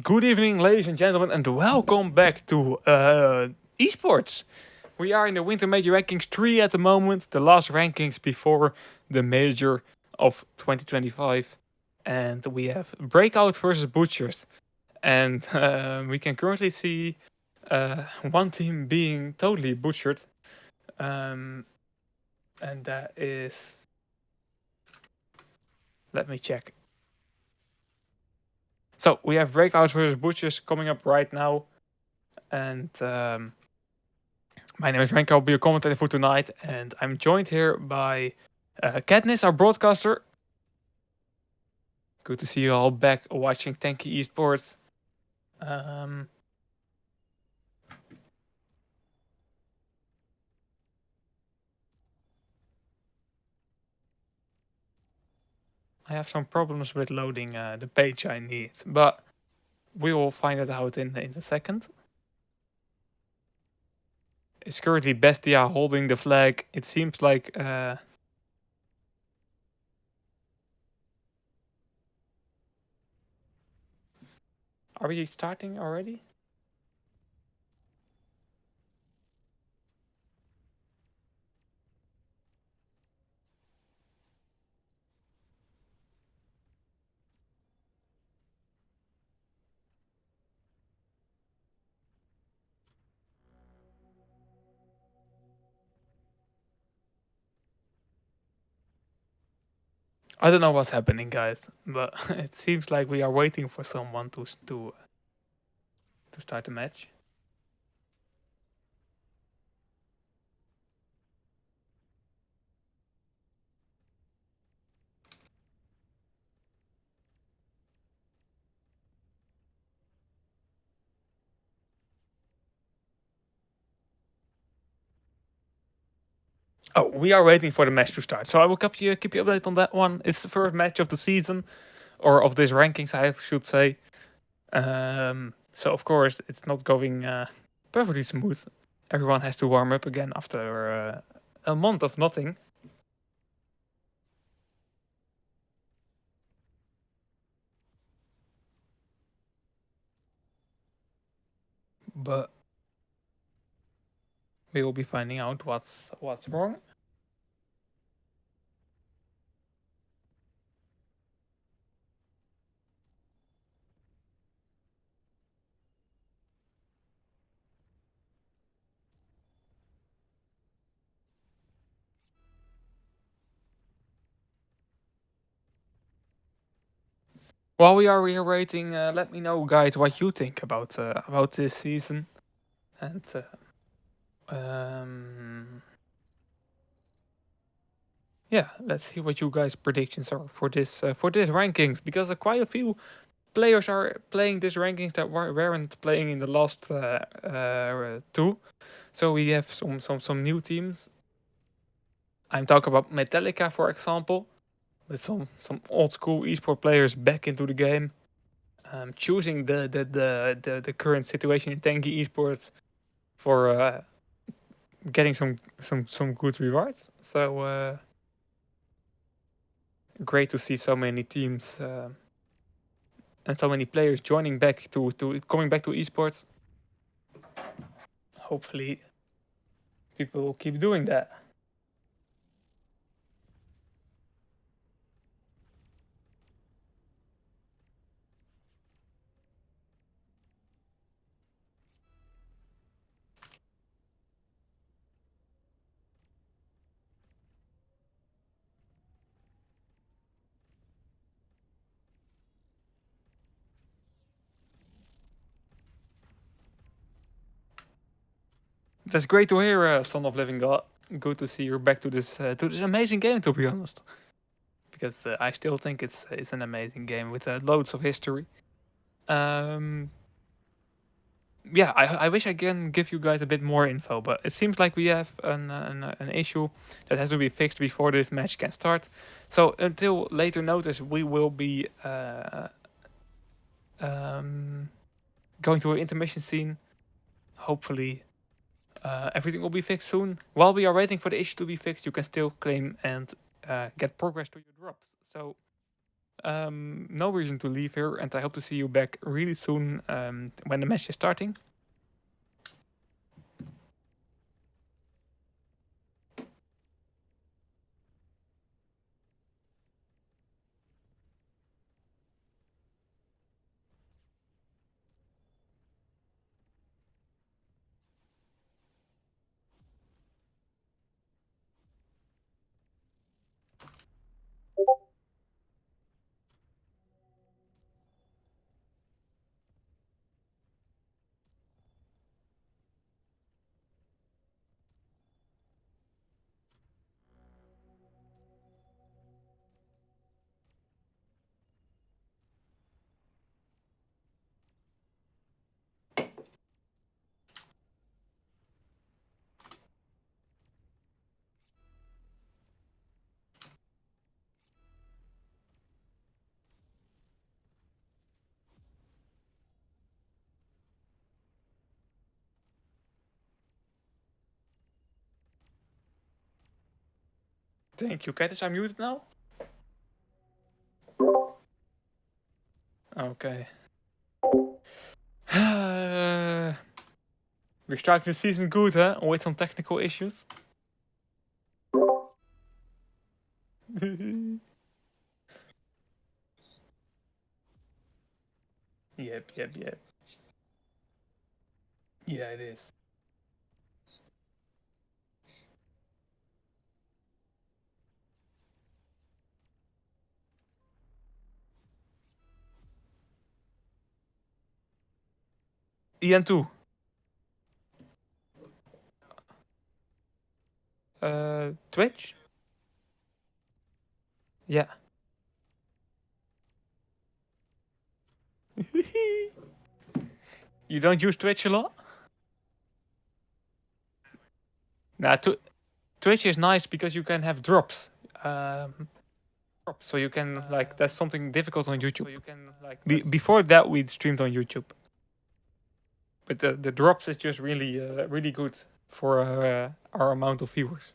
Good evening, ladies and gentlemen, and welcome back to esports. We are in the Winter Major Rankings 3 at the moment, the last rankings before the Major of 2025. And we have Breakout versus Butchers. And we can currently see one team being totally butchered. And that is. Let me check. So we have Breakout versus Butchers coming up right now. And my name is Renko. I'll be your commentator for tonight, and I'm joined here by Katniss, our broadcaster. Good to see you all back watching Tanky Esports. I have some problems with loading the page I need, but we will find it out in a second. It's currently Bestia holding the flag. It seems like are we starting already? I don't know what's happening, guys, but it seems like we are waiting for someone to start the match. Oh, we are waiting for the match to start. So I will keep you updated on that one. It's the first match of the season, or of this rankings, I should say. So of course it's not going perfectly smooth. Everyone has to warm up again after a month of nothing. But we will be finding out what's wrong. While we are reiterating, let me know, guys, what you think about this season, and yeah, let's see what you guys' predictions are for this rankings, because quite a few players are playing this rankings that weren't playing in the last two. So we have some new teams. I'm talking about Metallica, for example, with some old school esport players back into the game, choosing the current situation in tanky esports for getting some good rewards. So great to see so many teams and so many players joining back to coming back to esports. Hopefully, people will keep doing that. That's great to hear, Son of Living God. Good to see you're back to this amazing game. To be honest, because I still think it's an amazing game with loads of history. Yeah, I wish I can give you guys a bit more info, but it seems like we have an issue that has to be fixed before this match can start. So until later notice, we will be going to an intermission scene. Hopefully, everything will be fixed soon. While we are waiting for the issue to be fixed, you can still claim and get progress to your drops. So No reason to leave here, and I hope to see you back really soon when the match is starting. Thank you, Cat. Is I muted now? Okay. We're starting the season good, huh? With some technical issues. Yep. Yeah, it is. EN2. Twitch? Yeah. You don't use Twitch a lot? Nah, Twitch is nice because you can have drops. So you can like that's something difficult on YouTube. Before that we streamed on YouTube, but the drops is just really good for our amount of viewers.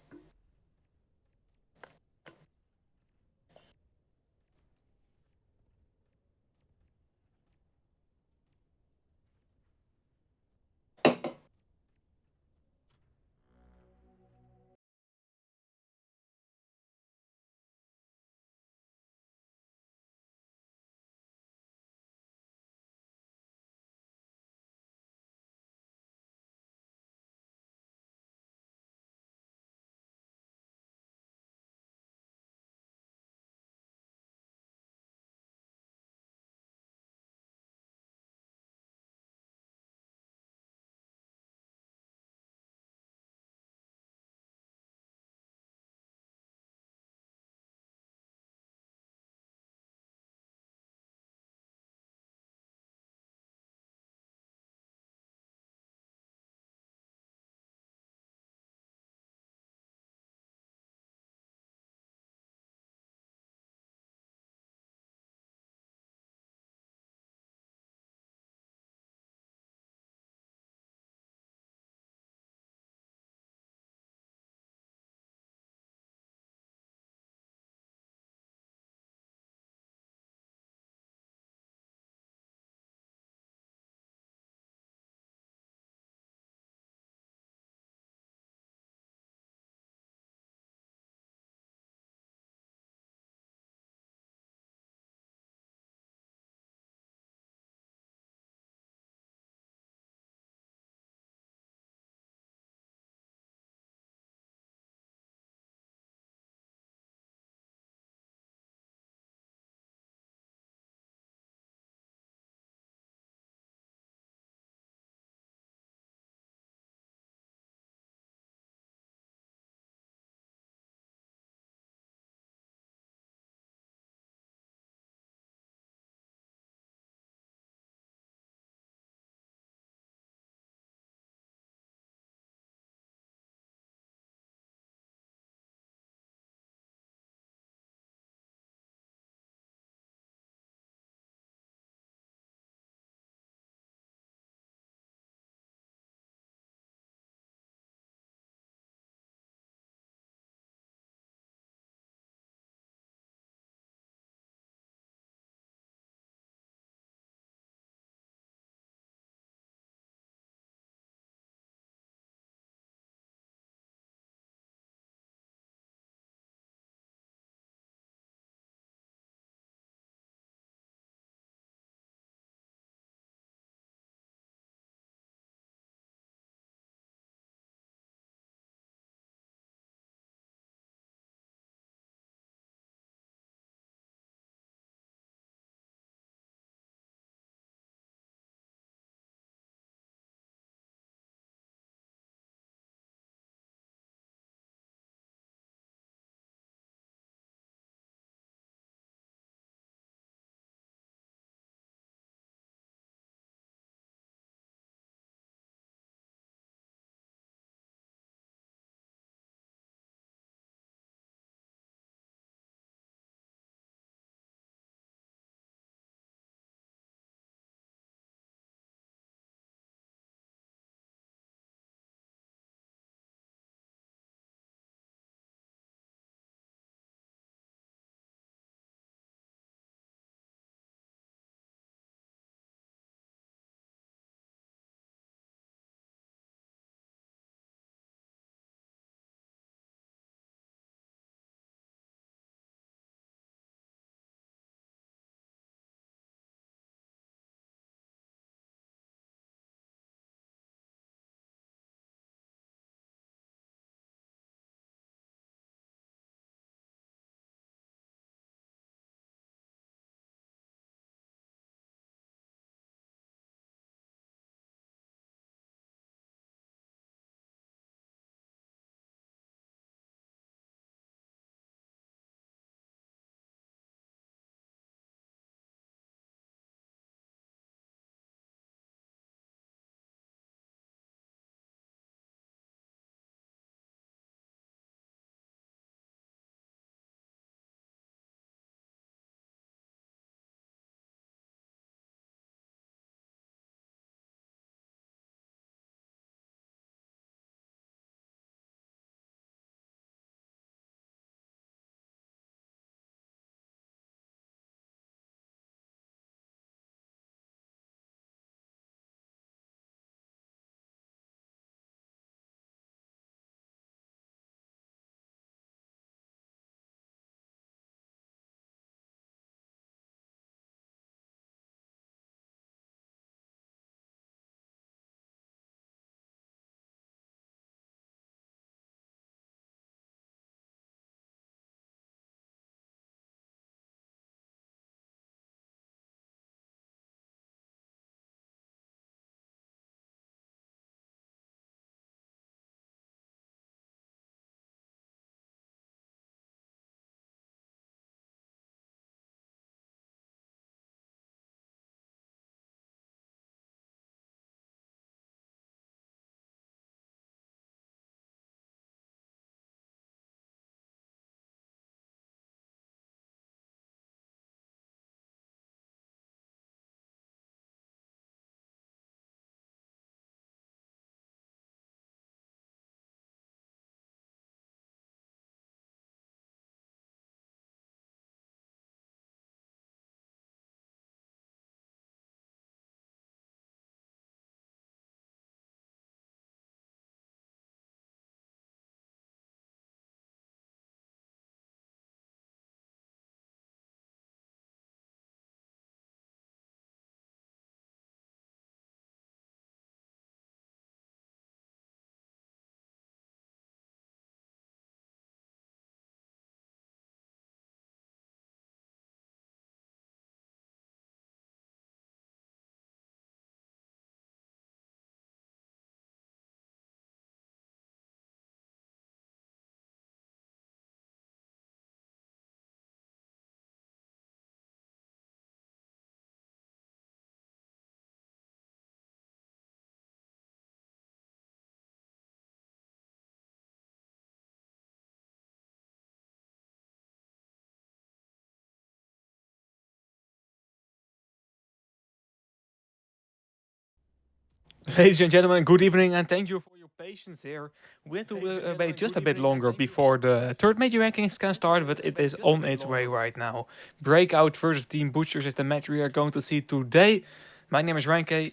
Ladies and gentlemen, good evening and thank you for your patience here. We have to wait just a bit longer before the third major rankings can start, but it is on its way right now. Breakout versus Team Butchers is the match we are going to see today. My name is Ranke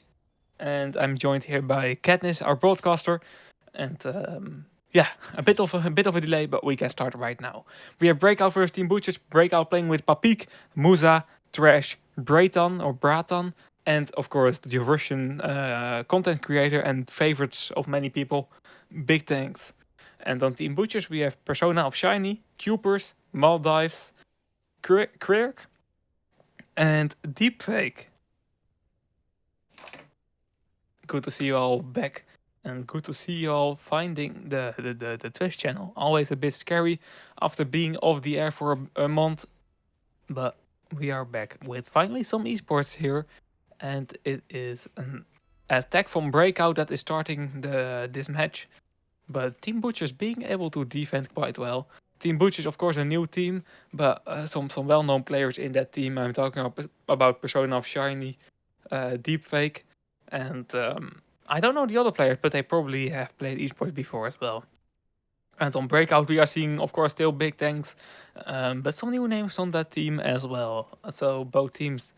and I'm joined here by Katniss, our broadcaster. And yeah, a bit of a delay, but we can start right now. We have Breakout versus Team Butchers. Breakout playing with Papik, Musa, Trash, Brayton or Bratan, and of course the Russian content creator and favorites of many people, Big Tanks. And on Team Butchers we have Persona of Shiny, Cupers, Maldives, Quirk, and Deepfake. Good to see you all back, and good to see you all finding the Twitch channel. Always a bit scary after being off the air for a month, but we are back with finally some esports here, and it is an attack from Breakout that is starting this match. But Team Butchers being able to defend quite well. Team Butchers, of course, a new team, but some well-known players in that team. I'm talking about Persona of Shiny, Deepfake, and I don't know the other players, but they probably have played esports before as well. And on Breakout, we are seeing, of course, still Big Tanks, but some new names on that team as well. So both teams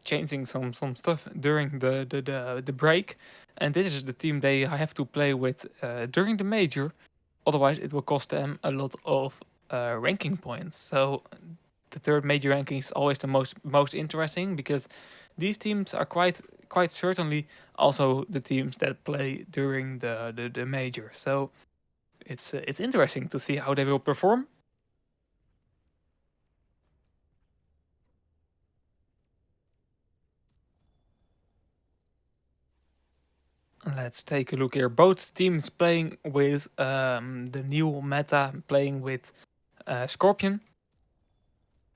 changing some stuff during the break, and this is the team they have to play with during the major. Otherwise, it will cost them a lot of ranking points. So the third major ranking is always the most interesting because these teams are quite certainly also the teams that play during the major. So it's interesting to see how they will perform. Let's take a look here. Both teams playing with the new meta, playing with Scorpion.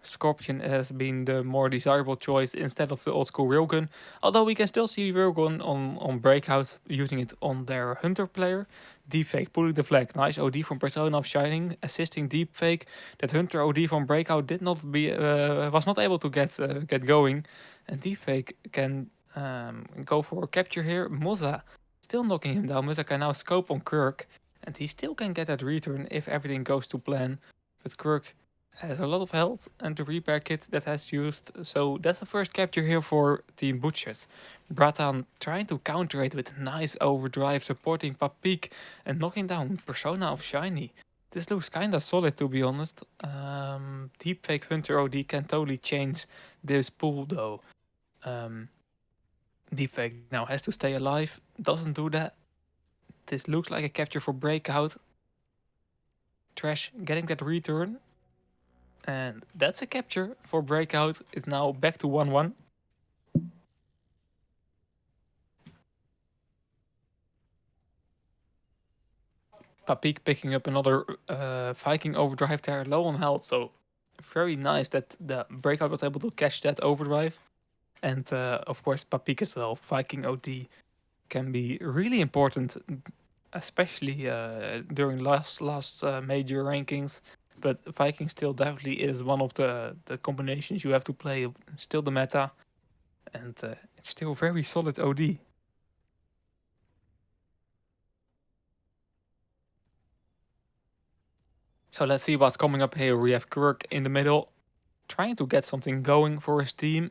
Scorpion has been the more desirable choice instead of the old school railgun. Although we can still see railgun on Breakout using it on their Hunter player. Deepfake pulling the flag. Nice OD from Persona of Shining, assisting Deepfake. That Hunter OD from Breakout did not be was not able to get going, and Deepfake can go for a capture here. Moza still knocking him down. Moza can now scope on Kirk, and he still can get that return if everything goes to plan. But Kirk has a lot of health and the repair kit that has used, so that's the first capture here for Team Butchers. Bratan trying to counter it with nice overdrive, supporting Papik and knocking down Persona of Shiny. This looks kinda solid to be honest. Deepfake Hunter OD can totally change this pool though. Um, Deepfake now has to stay alive, doesn't do that. This looks like a capture for Breakout. Trash getting that return. And that's a capture for Breakout. It's now back to 1-1. Papik picking up another Viking overdrive there, low on health. So very nice that the Breakout was able to catch that overdrive. And of course Papik as well. Viking OD can be really important, especially during last major rankings. But Viking still definitely is one of the combinations you have to play. Still the meta, and it's still very solid OD. So let's see what's coming up here. We have Quirk in the middle, trying to get something going for his team,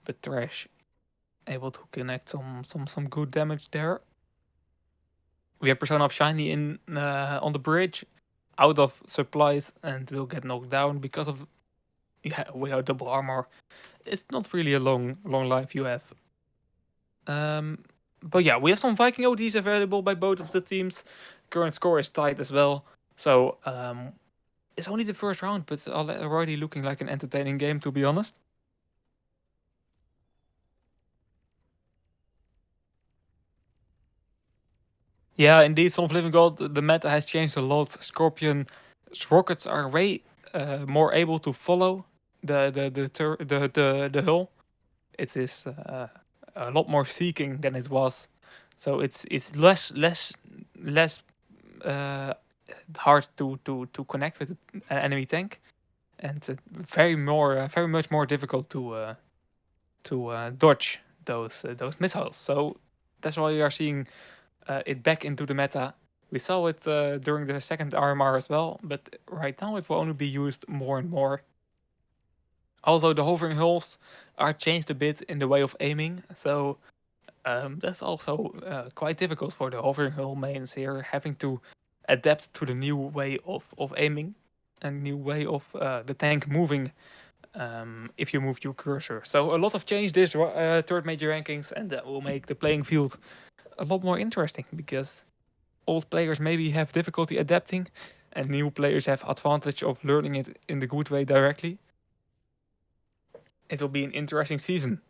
but Trash able to connect some good damage there. We have Persona of Shiny in on the bridge, out of supplies, and will get knocked down because of without double armor. It's not really a long life you have. But yeah, we have some Viking ODs available by both of the teams. Current score is tight as well. So it's only the first round, but already looking like an entertaining game, to be honest. Yeah, indeed, Son of Living God, the meta has changed a lot. Scorpion's rockets are way more able to follow the hull. It is a lot more seeking than it was, so it's less uh, hard to connect with an enemy tank, and very much more difficult to dodge those missiles. So That's why we are seeing it back into the meta. We saw it during the second RMR as well, but right now it will only be used more and more. Also, the hovering hulls are changed a bit in the way of aiming, so that's also quite difficult for the hovering hull mains here, having to adapt to the new way of aiming and new way of the tank moving if you move your cursor. So a lot of change this third major rankings, and that will make the playing field a lot more interesting because old players maybe have difficulty adapting, and new players have advantage of learning it in the good way directly. It will be an interesting season.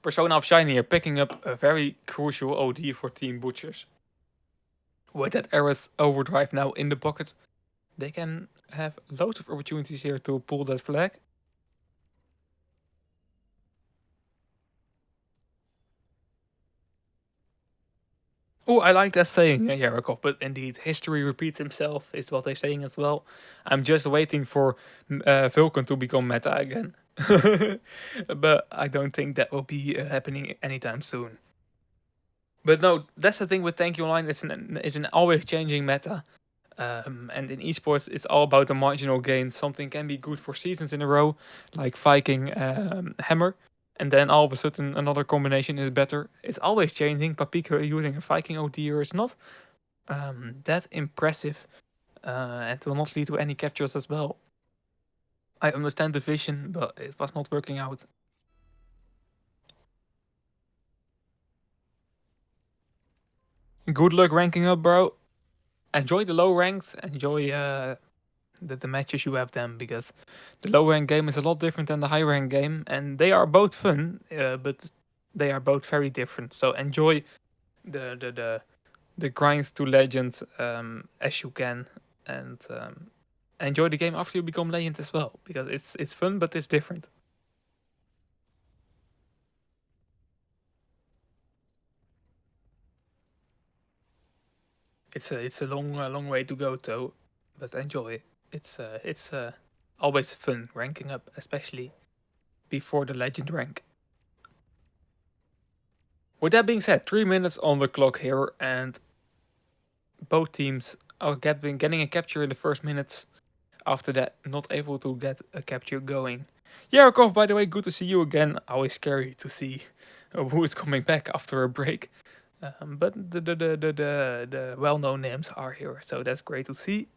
Persona of Shiny are picking up a very crucial OD for Team Butchers. With that Eris Overdrive now in the pocket, they can have loads of opportunities here to pull that flag. Oh, I like that saying, Yarakov, but indeed, history repeats himself, is what they're saying as well. I'm just waiting for Vulcan to become meta again. But I don't think that will be happening anytime soon. But no, that's the thing with Tanky Online, it's an always changing meta. And in esports, it's all about the marginal gain. Something can be good for seasons in a row, like Viking Hammer, and then all of a sudden another combination is better. It's always changing. Papika using a Viking ODer is not that impressive, and will not lead to any captures as well. I understand the vision, but it was not working out. Good luck ranking up, bro. Enjoy the low ranks. Enjoy the matches you have them, because the low rank game is a lot different than the high rank game, and they are both fun, but they are both very different. So enjoy the grind to legend as you can, and enjoy the game after you become legend as well, because it's fun but it's different. It's a long way to go though, but enjoy. It's always fun ranking up, especially before the legend rank. With that being said, 3 minutes on the clock here, and both teams are getting a capture in the first minutes. After that, not able to get a capture going. Yarakov, by the way, good to see you again. Always scary to see who is coming back after a break. But the well-known names are here, so that's great to see.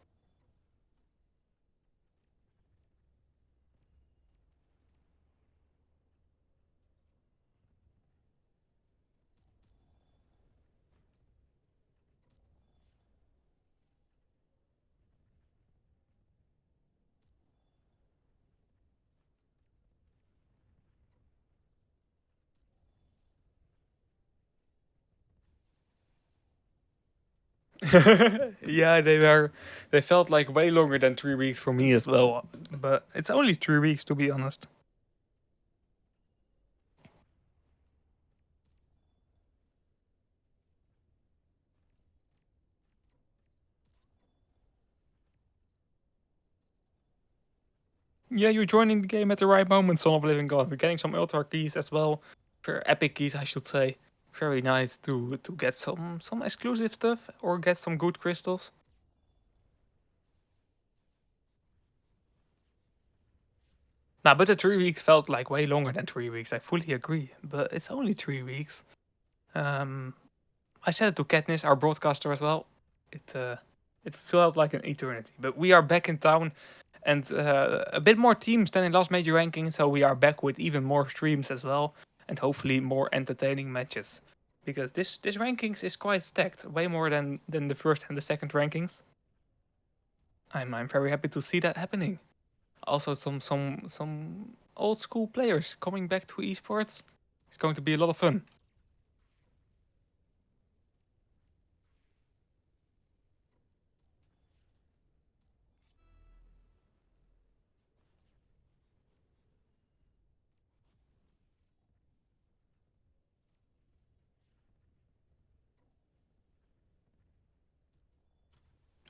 Yeah, they felt like way longer than 3 weeks for me as well. But it's only 3 weeks, to be honest. Yeah, you're joining the game at the right moment, Son of Living God. Getting some ultra keys as well. For epic keys, I should say. Very nice to get some exclusive stuff or get some good crystals. Nah, but the 3 weeks felt like way longer than 3 weeks. I fully agree, but it's only 3 weeks. Um, I said it to Katniss, our broadcaster, as well. It felt like an eternity. But we are back in town, and a bit more teams than in last major ranking, so we are back with even more streams as well, and hopefully more entertaining matches. Because this rankings is quite stacked, way more than the first and the second rankings. I'm very happy to see that happening. Also, some old school players coming back to esports. It's going to be a lot of fun.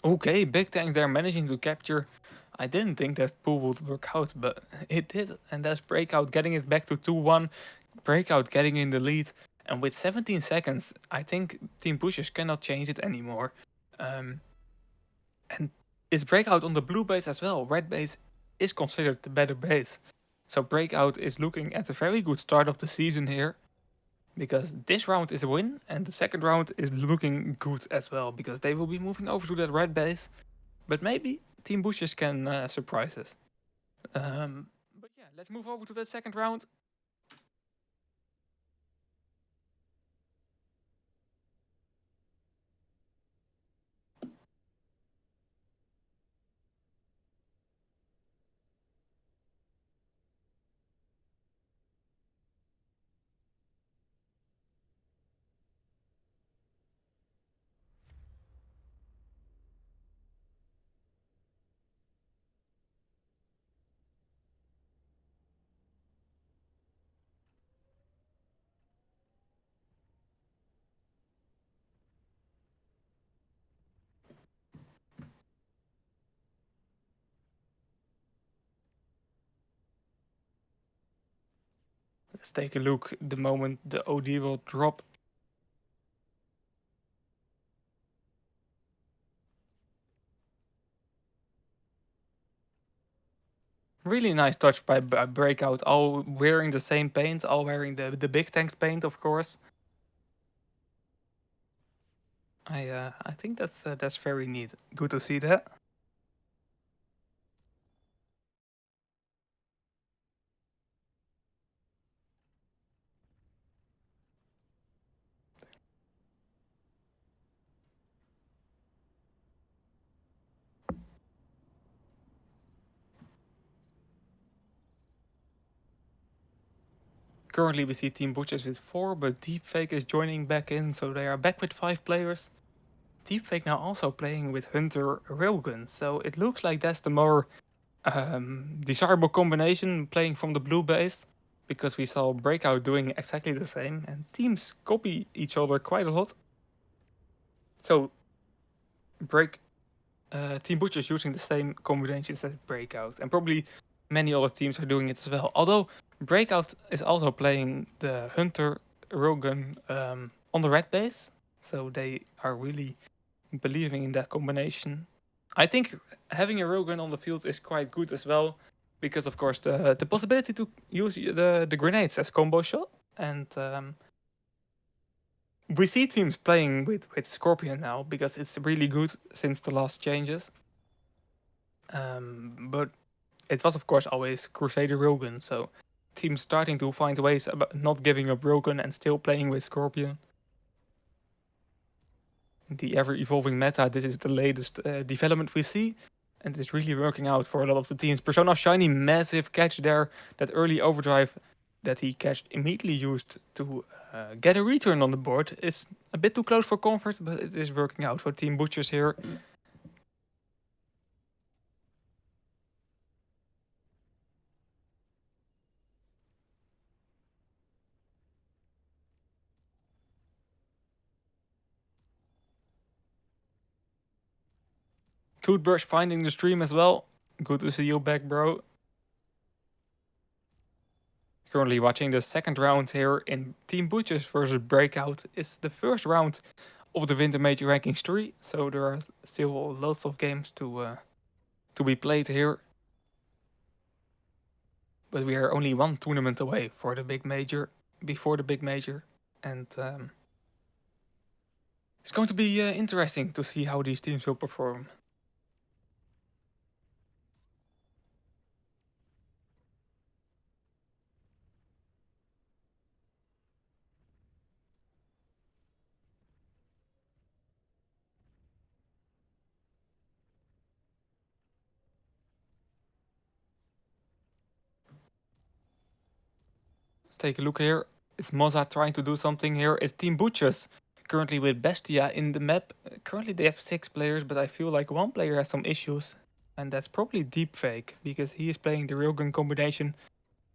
Okay, big tank there managing to capture. I didn't think that pool would work out, but it did. And that's Breakout getting it back to 2-1. Breakout getting in the lead. And with 17 seconds, I think Team Pushers cannot change it anymore. Um, and it's Breakout on the blue base as well. Red base is considered the better base. So Breakout is looking at a very good start of the season here. Because this round is a win, and the second round is looking good as well. Because they will be moving over to that red base. But maybe Team Bushes can surprise us. But yeah, let's move over to the second round. Let's take a look the moment the OD will drop. Really nice touch by Breakout, all wearing the same paint, all wearing the big tanks paint, of course. I think that's very neat. Good to see that. Currently we see Team Butchers with 4, but Deepfake is joining back in, so they are back with 5 players. Deepfake now also playing with Hunter Railgun, so it looks like that's the more desirable combination, playing from the blue base, because we saw Breakout doing exactly the same, and teams copy each other quite a lot. So Team Butcher is using the same combinations as Breakout, and probably many other teams are doing it as well. Although Breakout is also playing the Hunter Rogan on the red base, so they are really believing in that combination. I think having a Rogan on the field is quite good as well, because of course the possibility to use the grenades as combo shot, and we see teams playing with Scorpion now because it's really good since the last changes. But it was of course always Crusader Rogan, so teams starting to find ways about not giving up Rogan and still playing with Scorpion. The ever evolving meta, this is the latest development we see, and it's really working out for a lot of the teams. Persona Shiny, massive catch there. That early overdrive that he catched immediately used to get a return on the board. It's a bit too close for comfort, but it is working out for Team Butchers here. Toothbrush finding the stream as well. Good to see you back, bro. Currently watching the second round here in Team Butchers versus Breakout. It's the first round of the Winter Major Rankings 3, so there are still lots of games to be played here. But we are only one tournament away for the big major, before the big major, and it's going to be interesting to see how these teams will perform. Let's take a look here. Is Moza trying to do something here? Is Team Butchers currently with Bestia in the map? Currently they have 6 players, but I feel like one player has some issues. And that's probably Deepfake, because he is playing the railgun combination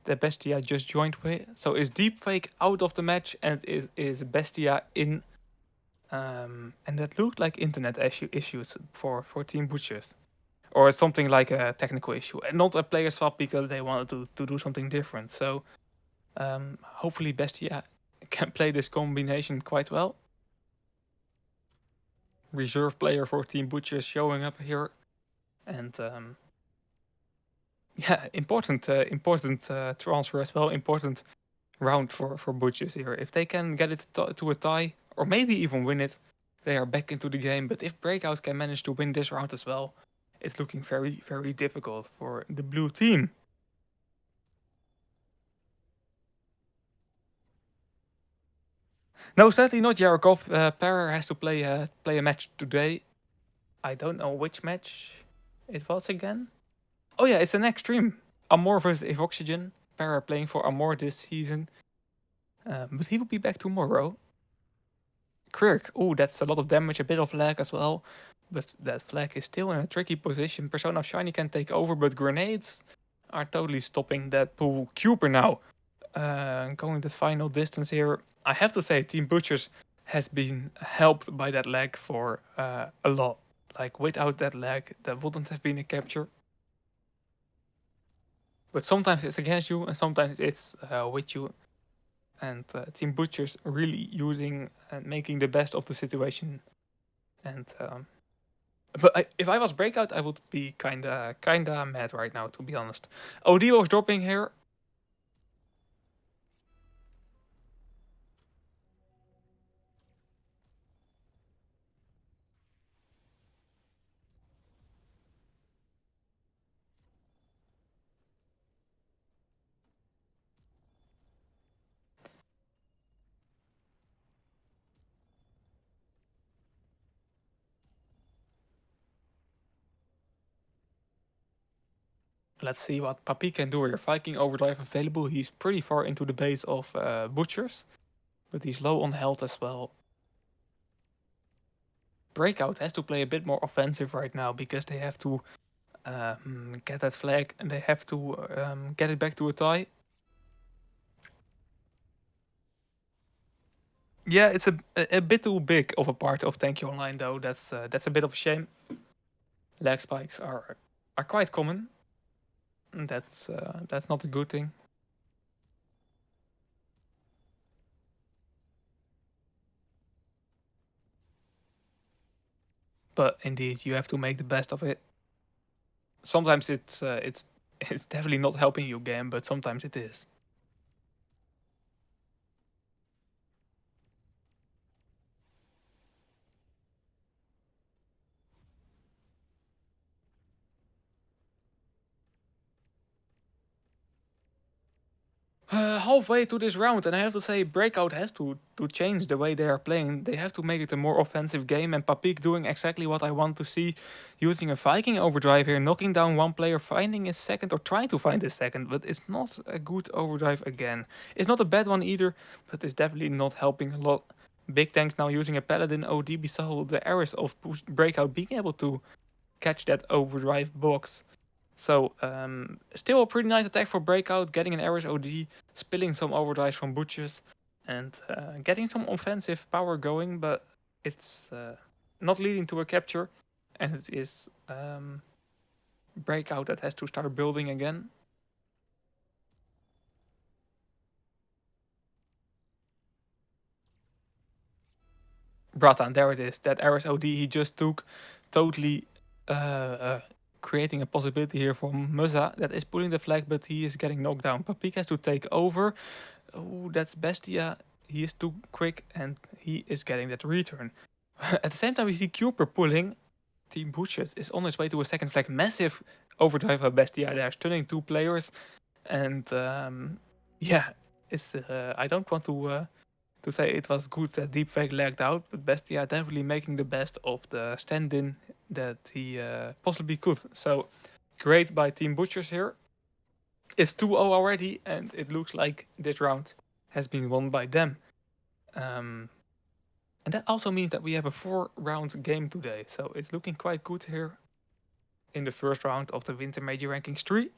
that Bestia just joined with. So is Deepfake out of the match and is Bestia in? And that looked like internet issues for Team Butchers. or something like a technical issue, and not a player swap because they wanted to do something different. So hopefully Bestia can play this combination quite well. Reserve player for Team Butchers showing up here, and yeah, important transfer as well. Important round for Butchers here. If they can get it to a tie, or maybe even win it, they are back into the game. But if Breakout can manage to win this round as well, it's looking very, very difficult for the blue team. No, sadly not Yarakov. Para has to play a match today. I don't know which match it was again. Oh yeah, it's an extreme. Amor versus Evoxygen. Para playing for Amor this season. But he will be back tomorrow. Kirk. Oh, that's a lot of damage, a bit of lag as well. But that flag is still in a tricky position. Persona Shiny can take over, but grenades are totally stopping that pool. Cuber now going the final distance here. I have to say, Team Butchers has been helped by that lag for a lot. Like, without that lag, that wouldn't have been a capture. But sometimes it's against you, and sometimes it's with you. And Team Butchers really using and making the best of the situation. And but if I was Breakout, I would be kinda mad right now, to be honest. OD was dropping here. Let's see what Papi can do here. Viking Overdrive available. He's pretty far into the base of Butchers, but he's low on health as well. Breakout has to play a bit more offensive right now because they have to get that flag and they have to get it back to a tie. Yeah, it's a bit too big of a part of Thank You Online though. That's a bit of a shame. Lag spikes are quite common. That's not a good thing. But indeed, you have to make the best of it. Sometimes it's definitely not helping you game, but sometimes it is. Halfway to this round, and I have to say, Breakout has to change the way they are playing. They have to make it a more offensive game, and Papik doing exactly what I want to see, using a Viking overdrive here, knocking down one player, finding his second, or trying to find his second, but it's not a good overdrive again. It's not a bad one either, but it's definitely not helping a lot. Big Tanks now using a Paladin OD beside the errors of Breakout being able to catch that overdrive box. So still a pretty nice attack for Breakout, getting an Ares OD, spilling some overdrives from Butchers, and getting some offensive power going, but it's not leading to a capture, and it is Breakout that has to start building again. Bratan, there it is. That Ares OD he just took, totally creating a possibility here for Muzza that is pulling the flag, but he is getting knocked down. Papik has to take over. Oh, that's Bestia. He is too quick and he is getting that return. At the same time, we see Cooper pulling. Team Butchers is on his way to a second flag. Massive overdrive by Bestia. They are stunning two players. And yeah, it's I don't want to say it was good that Deep Fake lagged out, but Bestia definitely making the best of the stand-in that he possibly could. So great by Team Butchers here. It's 2-0 already, and it looks like this round has been won by them. And that also means that we have a 4-round game today. So it's looking quite good here in the first round of the Winter Major Rankings 3.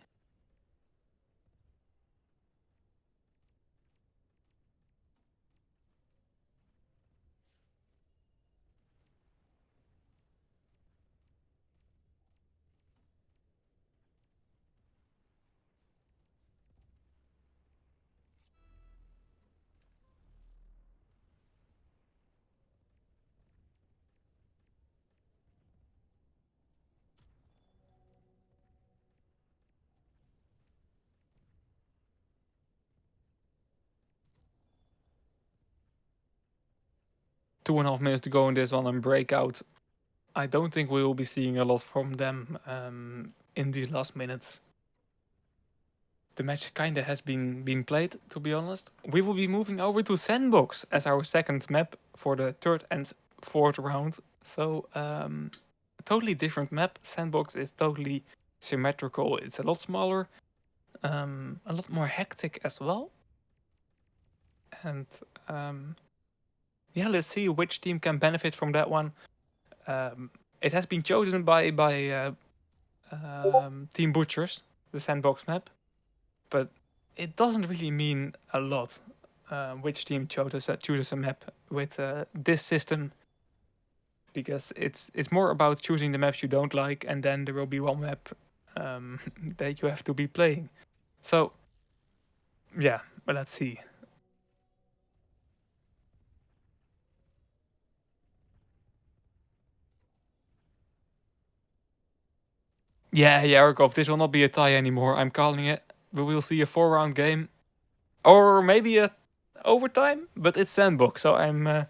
2.5 minutes to go in this one and Breakout. I don't think we will be seeing a lot from them in these last minutes. The match kinda has been played, to be honest. We will be moving over to Sandbox as our second map for the third and fourth round. So a totally different map. Sandbox is totally symmetrical. It's a lot smaller, a lot more hectic as well. And yeah, let's see which team can benefit from that one. It has been chosen by Team Butchers, the Sandbox map, but it doesn't really mean a lot which team chooses a map with this system, because it's more about choosing the maps you don't like, and then there will be one map that you have to be playing. So yeah, but let's see. Yeah, Yarkov, this will not be a tie anymore. I'm calling it. We will see a 4-round game, or maybe a overtime, but it's Sandbox, so I'm.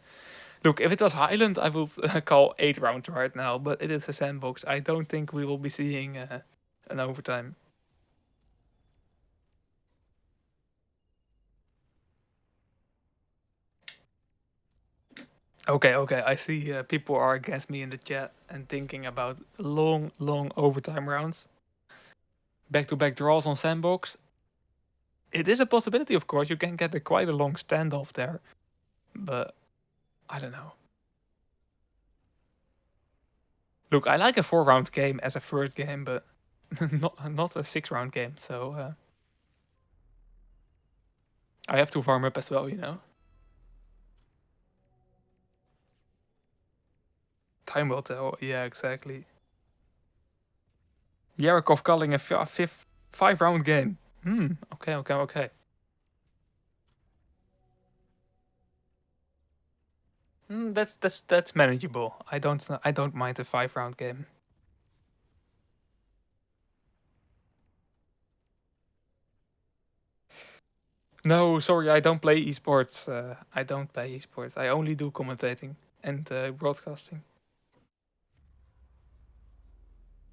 Look, if it was Highland, I would call 8 rounds right now, but it is a Sandbox. I don't think we will be seeing an overtime. Okay, I see people are against me in the chat and thinking about long overtime rounds. Back-to-back draws on Sandbox. It is a possibility, of course. You can get quite a long standoff there, but I don't know. Look, I like a 4-round game as a first game, but not a 6-round game. So I have to warm up as well, you know. Time will tell. Yeah, exactly. Yarakov calling a 5-round game. Okay. That's manageable. I don't mind a 5-round game. No, sorry, I don't play esports. I don't play esports. I only do commentating and broadcasting.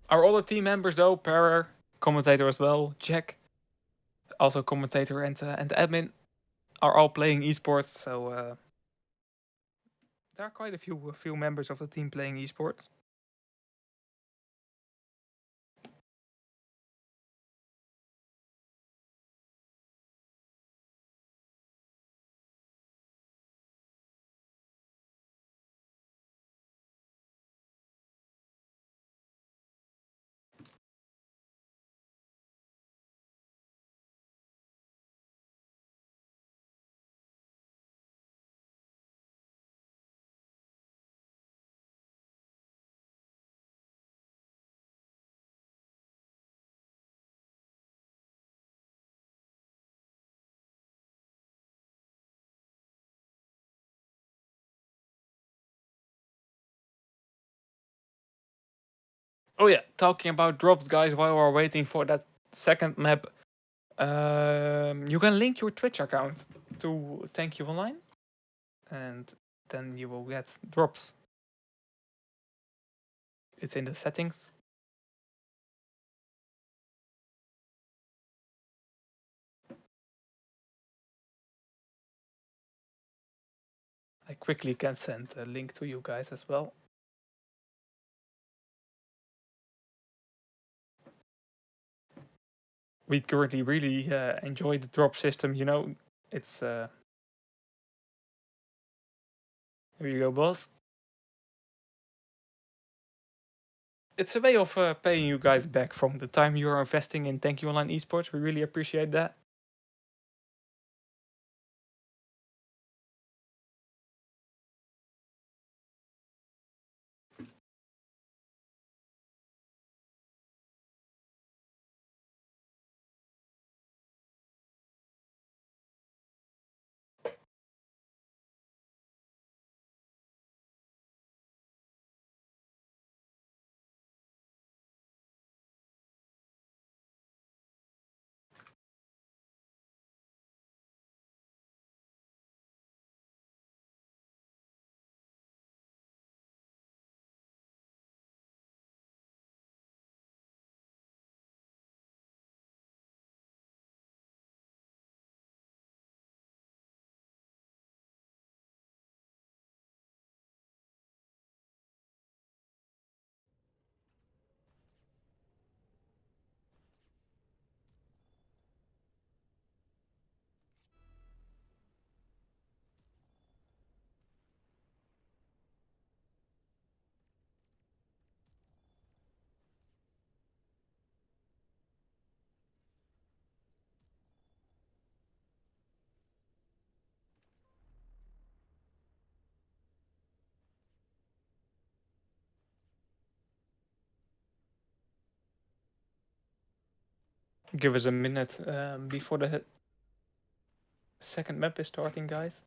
Our other team members, though, Perer, commentator as well, Jack, also commentator and admin, are all playing esports. So there are quite a few members of the team playing esports. Oh yeah, talking about drops, guys. While we're waiting for that second map, you can link your Twitch account to Thank You Online, and then you will get drops. It's in the settings. I quickly can send a link to you guys as well. We currently really enjoy the drop system. You know, it's here you go, boss. It's a way of paying you guys back from the time you are investing in Thank You Online Esports. We really appreciate that. Give us a minute before the second map is starting, guys.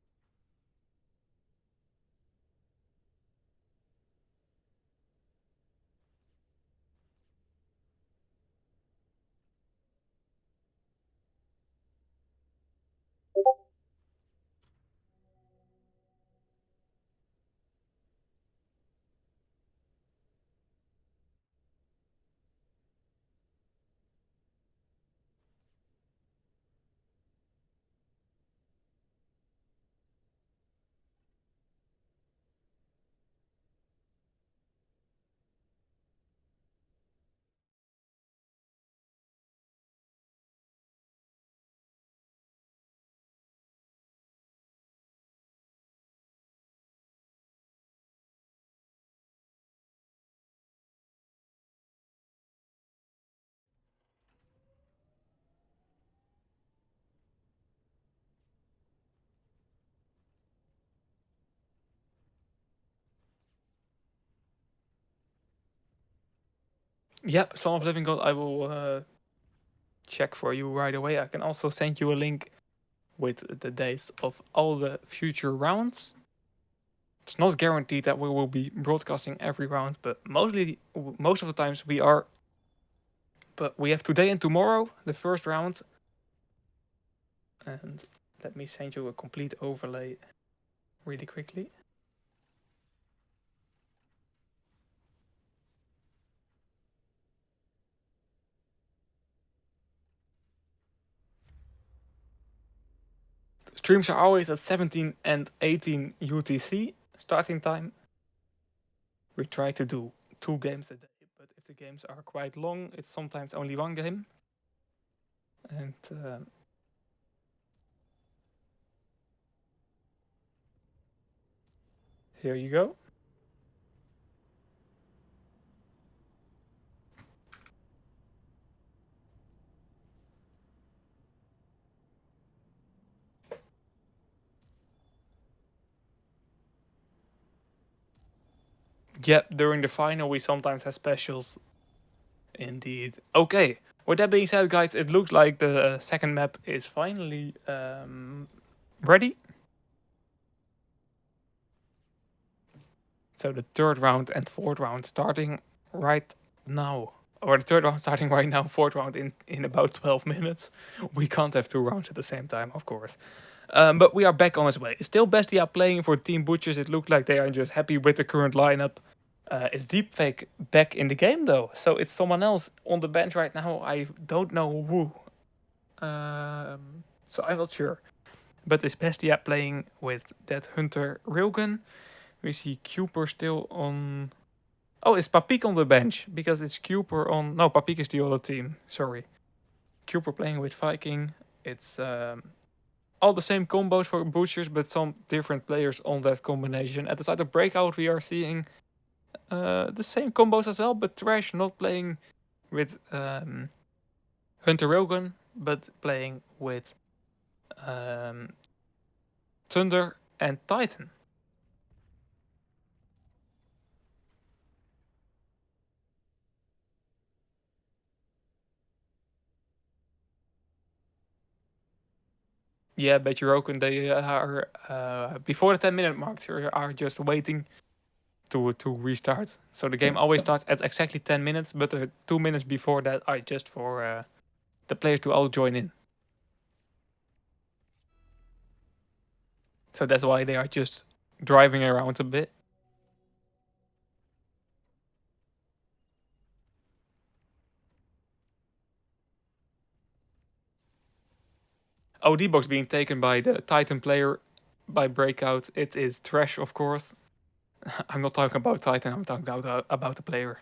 Yep, Son of Living God, I will check for you right away. I can also send you a link with the dates of all the future rounds. It's not guaranteed that we will be broadcasting every round, but most of the times we are. But we have today and tomorrow the first round, and let me send you a complete overlay really quickly. Streams are always at 17 and 18 UTC starting time. We try to do 2 games a day, but if the games are quite long, it's sometimes only 1 game. And here you go. Yep, during the final we sometimes have specials. Indeed. Okay, with that being said, guys, it looks like the second map is finally ready. So the third round and fourth round starting right now. Or the third round starting right now, fourth round in about 12 minutes. We can't have 2 rounds at the same time, of course. But we are back on its way. Still Bestia playing for Team Butchers. It looks like they are just happy with the current lineup. Is Deepfake back in the game though? So it's someone else on the bench right now. I don't know who. So I'm not sure. But is Bestia playing with that Hunter Railgun? We see Cooper still on. Oh, it's Papik on the bench because it's Cooper on. No, Papik is the other team. Sorry. Cooper playing with Viking. It's all the same combos for Butchers, but some different players on that combination. At the side of Breakout, we are seeing the same combos as well, but Trash not playing with Hunter Rogan, but playing with um, Thunder and Titan. Yeah, but Euroken, they are before the 10-minute mark, they are just waiting to restart. So the game always starts at exactly 10 minutes, but 2 minutes before that are just for the players to all join in. So that's why they are just driving around a bit. OD box being taken by the Titan player by Breakout. It is trash, of course. I'm not talking about Titan, I'm talking about the player.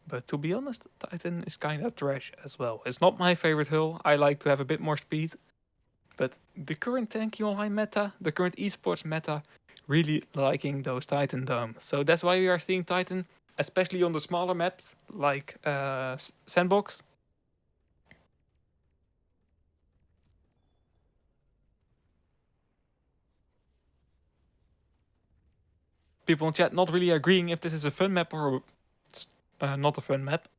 But to be honest, Titan is kind of trash as well. It's not my favorite hull. I like to have a bit more speed. But the current tanky online meta, the current esports meta, really liking those Titan domes. So that's why we are seeing Titan, especially on the smaller maps like Sandbox. People in chat not really agreeing if this is a fun map or not a fun map.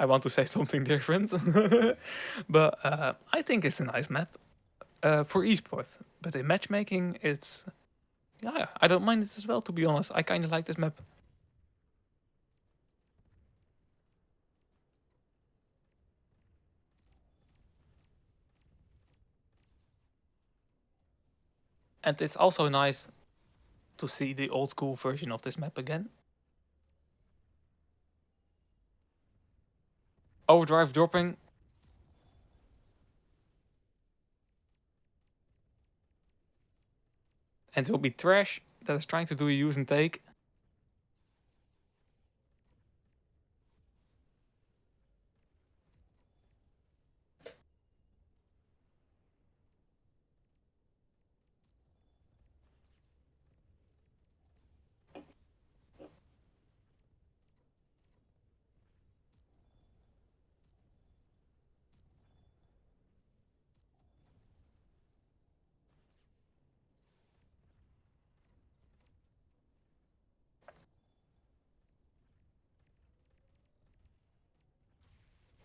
I want to say something different. But I think it's a nice map for esports. But in matchmaking, it's yeah, I don't mind it as well. To be honest, I kind of like this map. And it's also nice to see the old school version of this map again. Overdrive dropping. And it will be Trash that is trying to do a use and take.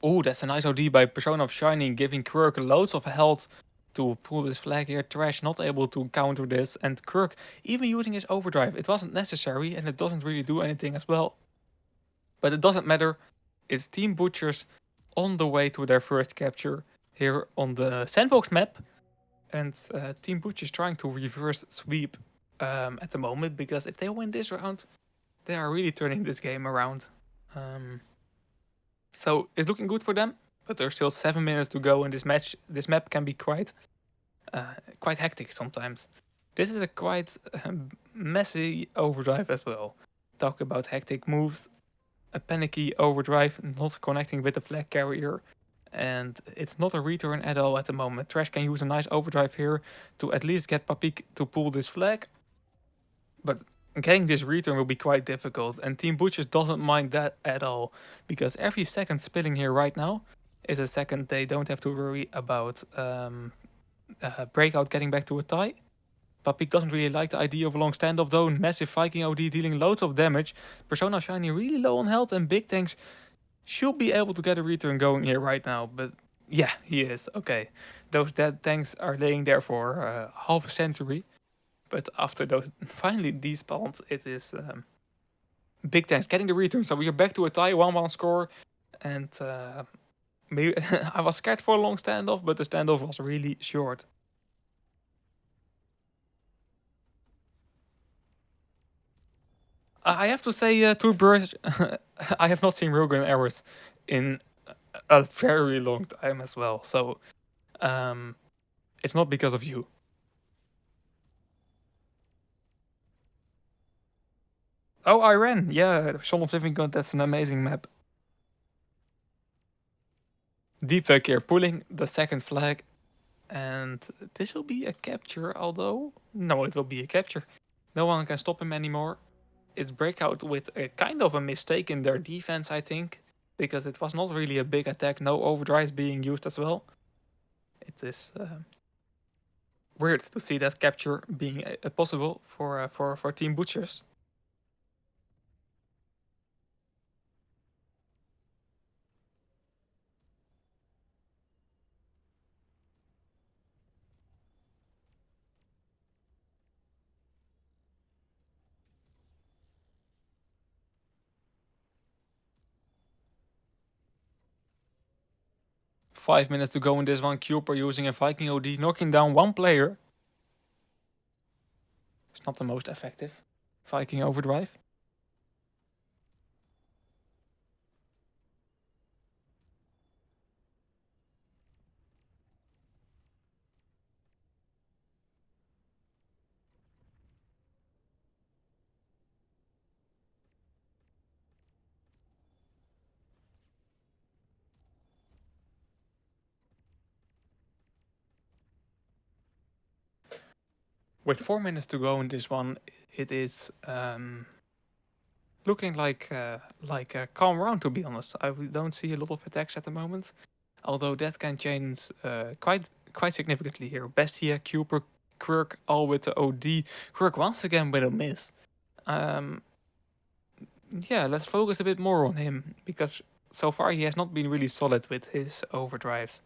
Oh, that's a nice OD by Persona of Shining, giving Quirk loads of health to pull this flag here. Trash not able to counter this, and Quirk even using his overdrive. It wasn't necessary, and it doesn't really do anything as well. But it doesn't matter. It's Team Butchers on the way to their first capture here on the sandbox map. And Team Butchers trying to reverse sweep at the moment, because if they win this round, they are really turning this game around. So it's looking good for them, but there's still 7 minutes to go in this match. This map can be quite hectic sometimes. This is a quite messy overdrive as well. Talk about hectic moves, a panicky overdrive, not connecting with the flag carrier, and it's not a return at all at the moment. Trash can use a nice overdrive here to at least get Papik to pull this flag, but getting this return will be quite difficult, and Team Butchers doesn't mind that at all, because every second spilling here right now is a second they don't have to worry about Breakout getting back to a tie. Papik doesn't really like the idea of a long standoff though. Massive Viking OD dealing loads of damage. Persona Shiny really low on health, and Big Tanks should be able to get a return going here right now, but yeah, he is. Okay, those dead tanks are laying there for half a century. But after those finally despawned, it is Big Tanks getting the return. So we are back to a tie, 1-1 score. And maybe I was scared for a long standoff, but the standoff was really short. I have to say, Toothbrush, I have not seen Rogan errors in a very long time as well. So it's not because of you. Oh, Iran. Yeah, Shaun of Living God, that's an amazing map. Deepfake here pulling the second flag. And this will be a capture, although... No, it will be a capture. No one can stop him anymore. It's Breakout with a kind of a mistake in their defense, I think. Because it was not really a big attack. No overdrives being used as well. It is weird to see that capture being possible for Team Butchers. 5 minutes to go in this one. Cooper using a Viking OD, knocking down one player. It's not the most effective Viking overdrive. With 4 minutes to go in this one, it is looking like a calm round, to be honest. I don't see a lot of attacks at the moment, although that can change quite significantly here. Bestia, Cooper, Quirk, all with the OD. Quirk once again with a miss. Yeah, let's focus a bit more on him, because so far he has not been really solid with his overdrives.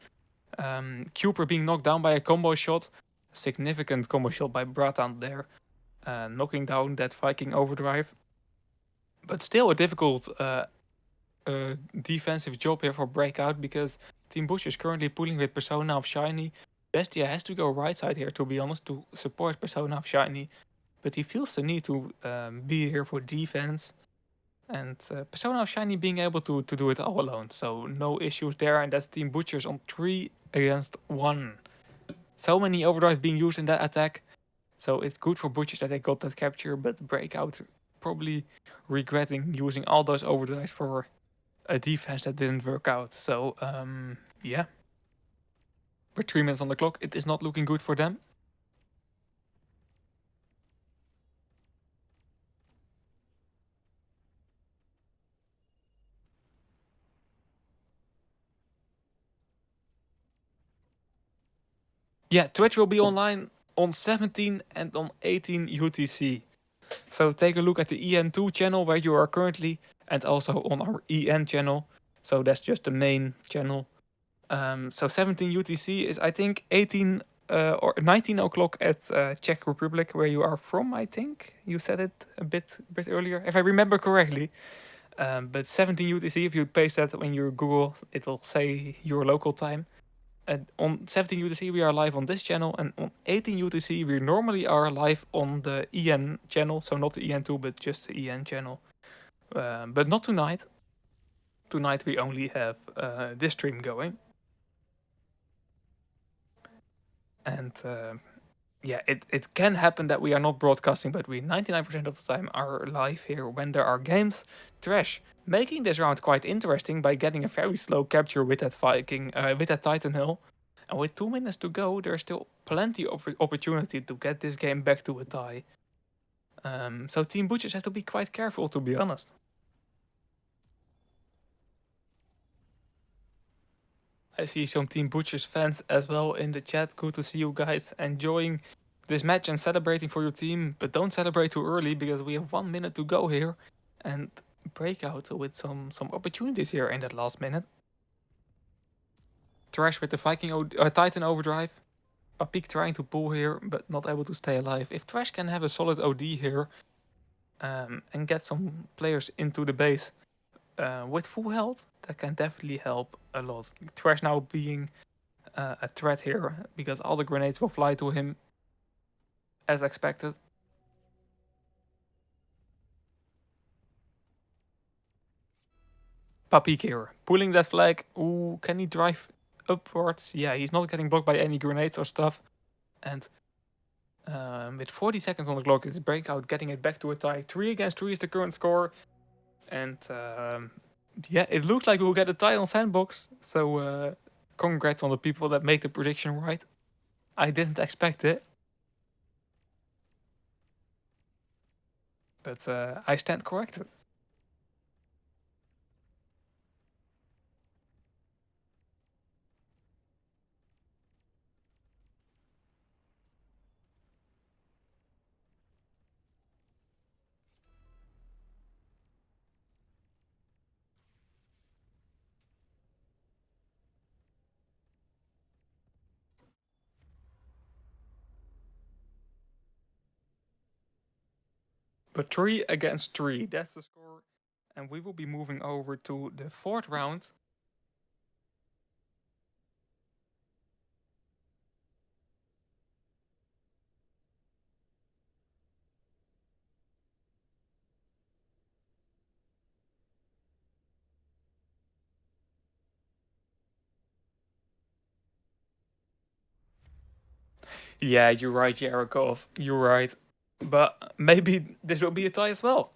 Cooper being knocked down by a combo shot, significant combo shot by Bratan there, knocking down that Viking overdrive. But still a difficult defensive job here for Breakout because Team Bush is currently pulling with Persona of Shiny. Bestia has to go right side here, to be honest, to support Persona of Shiny. But he feels the need to be here for defense. And Persona of Shiny being able to do it all alone. So no issues there. And that's Team Butchers on 3 against 1. So many overdrives being used in that attack. So it's good for Butchers that they got that capture. But Breakout probably regretting using all those overdrives for a defense that didn't work out. So yeah. We're 3 minutes on the clock. It is not looking good for them. Yeah, Twitch will be online on 17 and on 18 UTC. So take a look at the EN2 channel where you are currently, and also on our EN channel. So that's just the main channel. So 17 UTC is, I think, 18 or 19 o'clock at Czech Republic, where you are from. I think you said it a bit earlier, if I remember correctly. But 17 UTC, if you paste that when you Google, it will say your local time. And on 17 UTC, we are live on this channel, and on 18 UTC, we normally are live on the EN channel. So not the EN2, but just the EN channel. But not tonight. Tonight, we only have this stream going. And yeah, it can happen that we are not broadcasting, but we 99% of the time are live here when there are games. Trash, making this round quite interesting by getting a very slow capture with that Viking, with that Titan Hill. And with 2 minutes to go, there's still plenty of opportunity to get this game back to a tie. So Team Butchers has to be quite careful, to be honest. I see some Team Butchers fans as well in the chat. Good to see you guys enjoying this match and celebrating for your team. But don't celebrate too early because we have 1 minute to go here. And Breakout with some opportunities here in that last minute. Trash with the Titan overdrive. Papik trying to pull here, but not able to stay alive. If Trash can have a solid OD here and get some players into the base with full health, that can definitely help a lot. Trash now being a threat here because all the grenades will fly to him as expected. Papik here, pulling that flag. Ooh, can he drive upwards? Yeah, he's not getting blocked by any grenades or stuff. And with 40 seconds on the clock, it's Breakout getting it back to a tie. 3 against 3 is the current score. And yeah, it looks like we'll get a tie on Sandbox. So congrats on the people that make the prediction right. I didn't expect it. But I stand corrected. But 3 against 3, that's the score. And we will be moving over to the 4th round. Yeah, you're right, Yarakov. You're right. But maybe this will be a tie as well.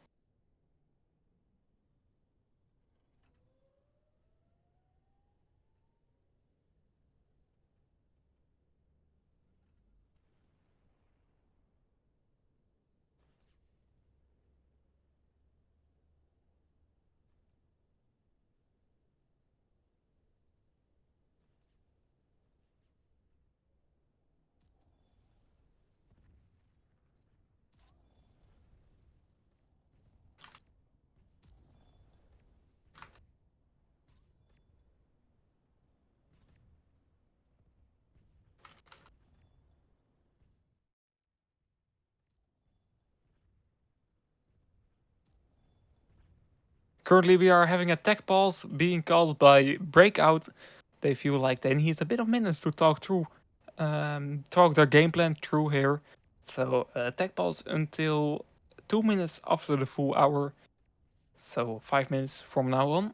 Currently, we are having a tech pause being called by Breakout. They feel like they need a bit of minutes to talk their game plan through here. So tech pause until 2 minutes after the full hour. So 5 minutes from now on.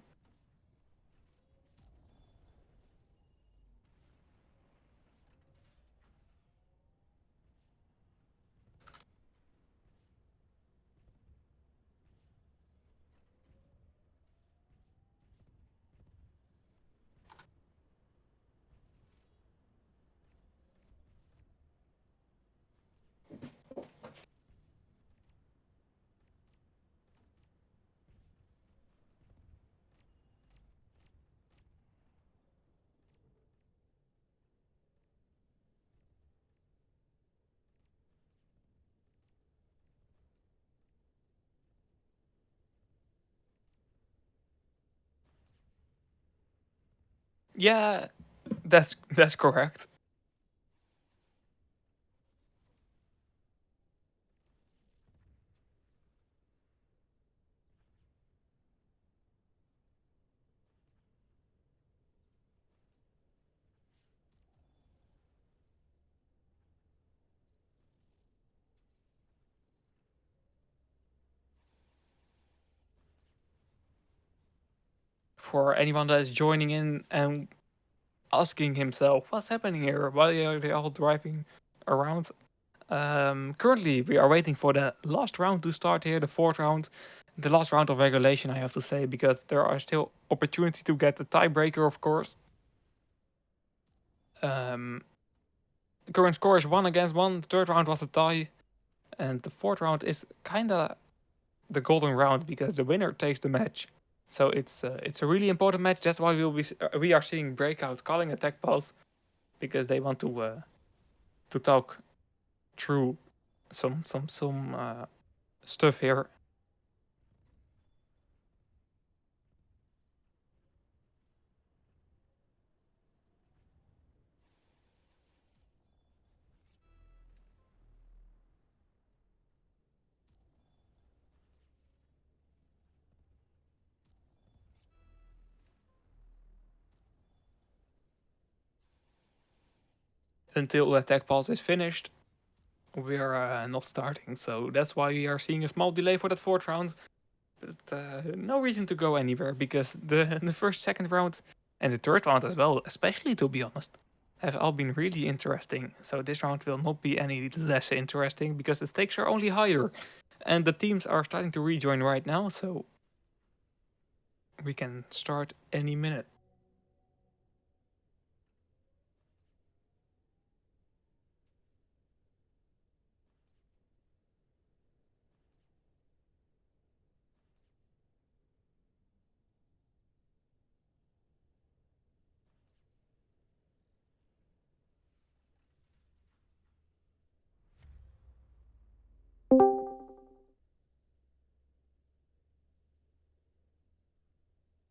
Yeah, that's correct. For anyone that is joining in and asking himself what's happening here, why are they all driving around? Currently, we are waiting for the last round to start here, the fourth round. The last round of regulation, I have to say, because there are still opportunity to get the tiebreaker, of course. Um, the current score is 1-1. The third round was a tie, and the fourth round is kind of the golden round because the winner takes the match. So it's a really important match. That's why we are seeing Breakout calling attack pulse because they want to talk through some stuff here. Until the attack pulse is finished, we are not starting. So that's why we are seeing a small delay for that fourth round. But no reason to go anywhere because the first, second round, and the third round as well, especially to be honest, have all been really interesting. So this round will not be any less interesting because the stakes are only higher. And the teams are starting to rejoin right now, so we can start any minute.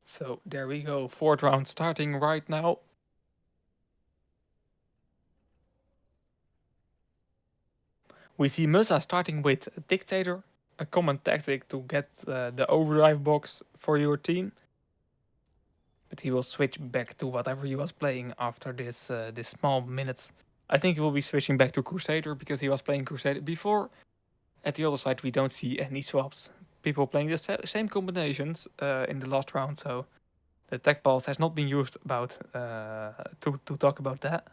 So there we go, fourth round starting right now. We see Musa starting with Dictator, a common tactic to get the overdrive box for your team. But he will switch back to whatever he was playing after this small minutes. I think he will be switching back to Crusader because he was playing Crusader before. At the other side, we don't see any swaps. People playing the same combinations in the last round, so the tech pulse has not been used about to talk about that.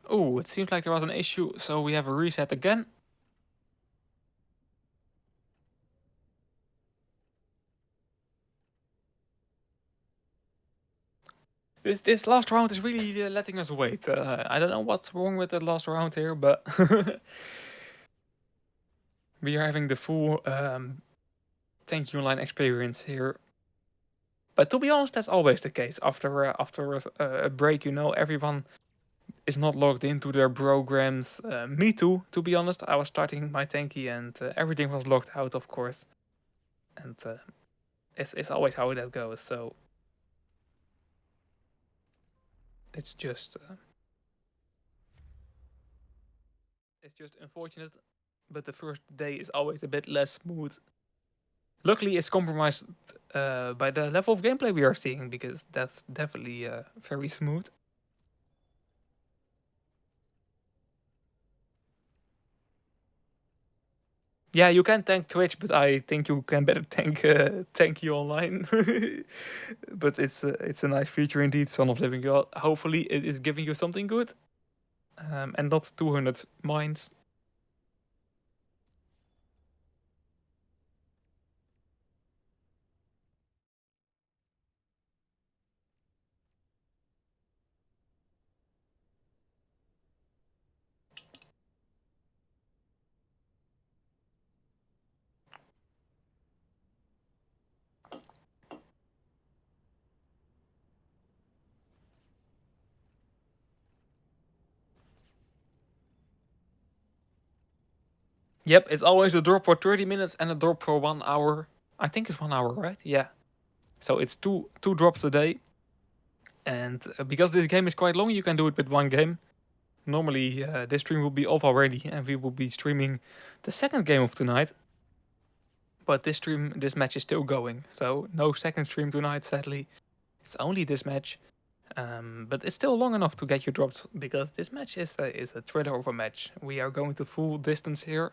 Oh, it seems like there was an issue, so we have a reset again. This last round is really letting us wait. I don't know what's wrong with the last round here, but We are having the full Thank You Online experience here. But to be honest, that's always the case. After a break, everyone is not logged into their programs. Me too, to be honest. I was starting my tanky and everything was logged out, of course. And it's always how that goes. So it's just unfortunate. But the first day is always a bit less smooth. Luckily, it's compromised by the level of gameplay we are seeing because that's definitely very smooth. Yeah, you can tank Twitch, but I think you can better tank you online. But it's a nice feature indeed. Son of Living God. Hopefully, it is giving you something good, and not 200 mines. Yep, it's always a drop for 30 minutes and a drop for 1 hour. I think it's 1 hour, right? Yeah. So it's two drops a day, and because this game is quite long, you can do it with one game. Normally, this stream will be off already, and we will be streaming the second game of tonight. But this match is still going, so no second stream tonight. Sadly, it's only this match. But it's still long enough to get you dropped because this match is a thriller of a match. We are going to full distance here,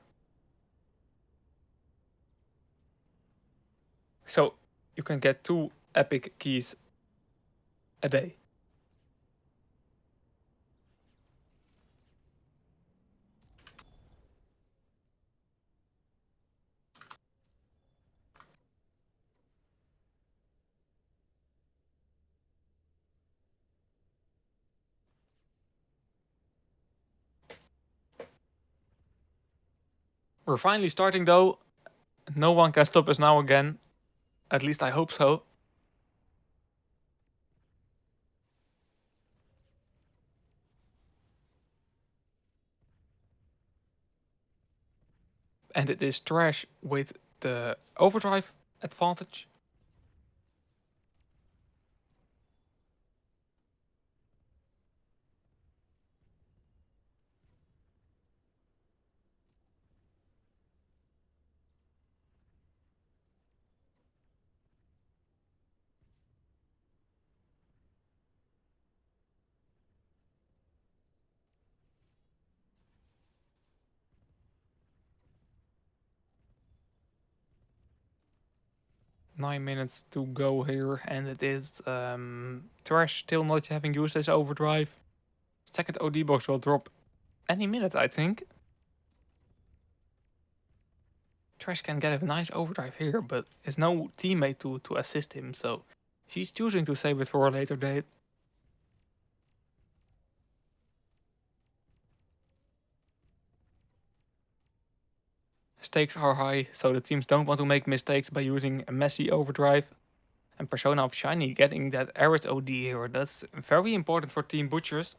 so you can get 2 epic keys a day. We're finally starting though. No one can stop us now again. At least I hope so. And it is trash with the overdrive advantage. Nine minutes to go here, and it is trash still not having used his overdrive. Second OD box will drop any minute, I think. Trash can get a nice overdrive here, but there's no teammate to assist him, so she's choosing to save it for a later date. Stakes are high, so the teams don't want to make mistakes by using a messy overdrive. And Persona of Shiny getting that Arid OD here, that's very important for Team Butchers.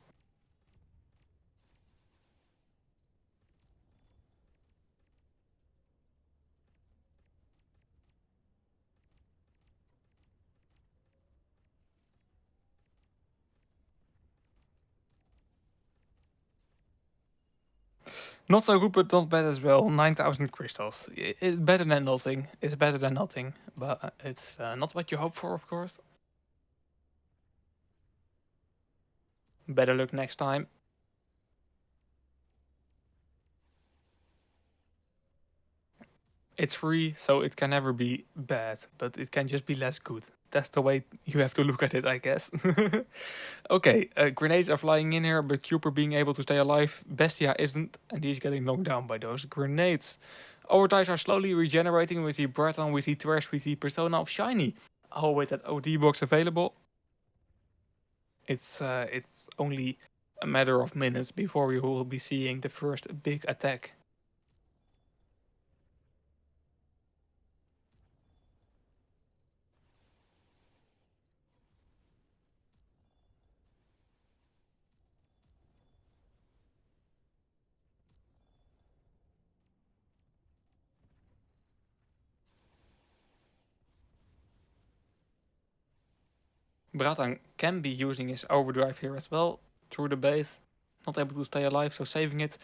Not so good, but not bad as well. 9,000 crystals. It's better than nothing. It's better than nothing, but it's not what you hope for, of course. Better luck next time. It's free, so it can never be bad, but it can just be less good. That's the way you have to look at it, I guess. Okay, grenades are flying in here, but Cooper being able to stay alive. Bestia isn't, and he's getting knocked down by those grenades. Overdrives are slowly regenerating. We see Breton, we see Trash, we see Persona of Shiny. All with that OD box available. It's only a matter of minutes before we will be seeing the first big attack. Bratan can be using his overdrive here as well through the base. Not able to stay alive, so saving it.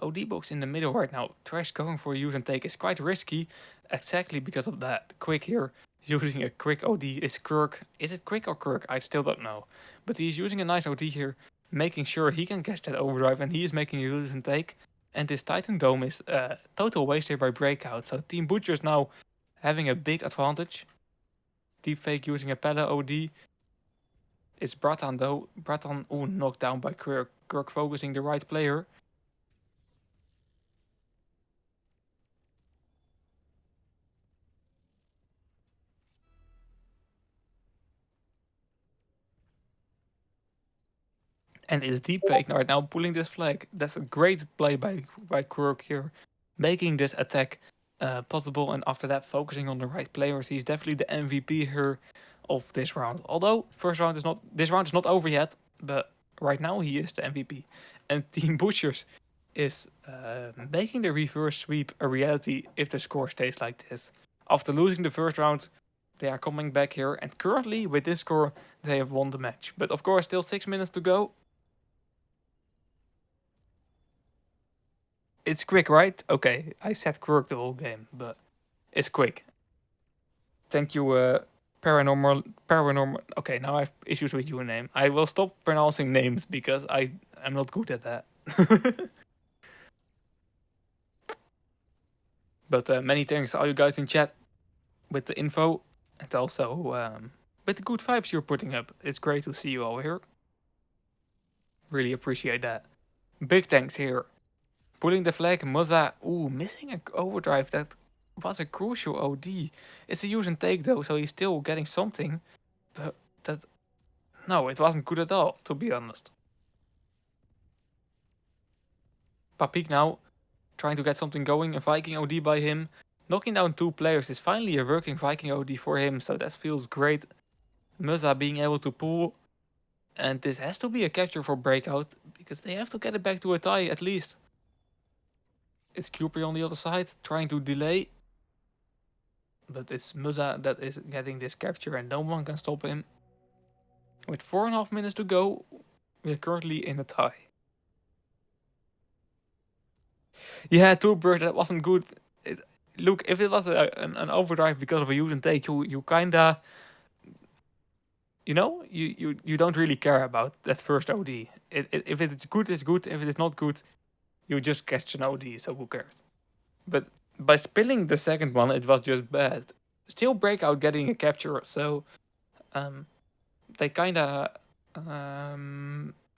OD box in the middle right now. Trash going for a use and take is quite risky, exactly because of that. Quick here, using a quick OD is Kirk. Is it quick or Kirk? I still don't know. But he's using a nice OD here, making sure he can catch that overdrive, and he is making a use and take. And this Titan Dome is total waste here by Breakout. So Team Butchers now having a big advantage. Deepfake using a Pella OD. It's Bratan though. Bratan, knocked down by Kirk. Kirk focusing the right player. And is Deepfake right now pulling this flag. That's a great play by Kirk here. Making this attack possible, and after that focusing on the right players. He's definitely the MVP here of this round. Although this round is not over yet, but right now he is the MVP. And Team Butchers is making the reverse sweep a reality if the score stays like this. After losing the first round, they are coming back here, and currently with this score, they have won the match. But of course, still 6 minutes to go. It's quick, right? Okay, I said Quirk the whole game, but it's quick. Thank you, paranormal. Okay, now I have issues with your name. I will stop pronouncing names because I am not good at that. But many thanks all you guys in chat with the info and also with the good vibes you're putting up. It's great to see you all here. Really appreciate that. Big thanks here. Pulling the flag, Muzza. Ooh, missing an overdrive. That was a crucial OD. It's a use and take though, so he's still getting something. But that... No, it wasn't good at all, to be honest. Papik now, trying to get something going. A Viking OD by him. Knocking down 2 players is finally a working Viking OD for him, so that feels great. Muzza being able to pull. And this has to be a capture for Breakout, because they have to get it back to a tie at least. It's Cupri on the other side, trying to delay. But it's Muzza that is getting this capture and no one can stop him. With 4.5 minutes to go, we're currently in a tie. Yeah, Toothbrush, that wasn't good. Look, if it was an overdrive because of a use and take, you kinda... You know, you don't really care about that first OD. If it's good, it's good. If it is not good, you just catch an OD, so who cares? But by spilling the second one, it was just bad. Still Breakout getting a capture, so they kinda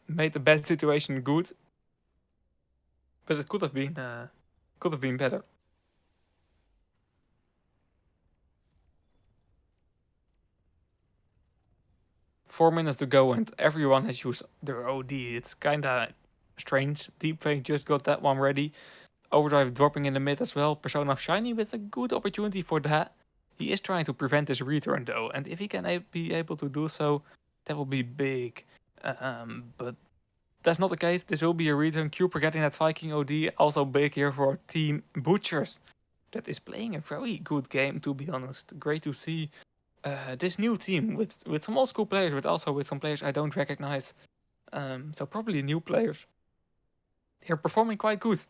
made the bad situation good. But it could have been better. 4 minutes to go and everyone has used their OD. It's kinda strange. Deepfake just got that one ready. Overdrive dropping in the mid as well. Persona of Shiny with a good opportunity for that. He is trying to prevent his return though, and if he can be able to do so, that will be big. But that's not the case. This will be a return. Cooper getting that Viking OD, also big here for Team Butchers. That is playing a very good game, to be honest. Great to see this new team with some old school players, but also with some players I don't recognize. So probably new players. They're performing quite good.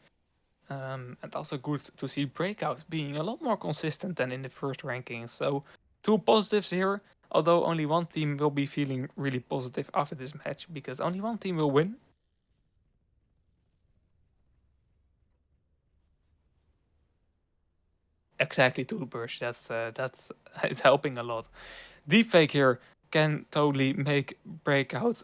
And also good to see Breakout being a lot more consistent than in the first rankings. So 2 positives here, although only one team will be feeling really positive after this match, because only one team will win. Exactly, Toothbrush. That's it's helping a lot. Deepfake here can totally make Breakout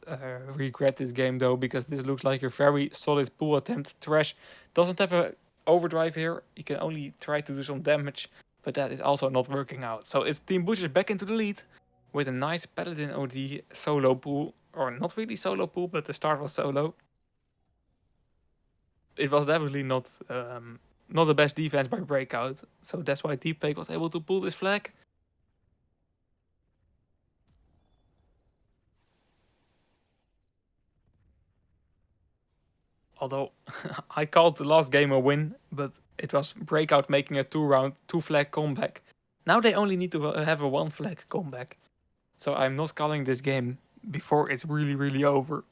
regret this game though, because this looks like a very solid pull attempt. Trash doesn't have a overdrive here. He can only try to do some damage, but that is also not working out. So it's Team Butchers back into the lead with a nice Paladin OD solo pull, or not really solo pull, but the start was solo. It was definitely not the best defense by Breakout, so that's why Deepfake was able to pull this flag. Although I called the last game a win, but it was Breakout making a 2 flag comeback. Now they only need to have a 1 flag comeback. So I'm not calling this game before it's really, really over.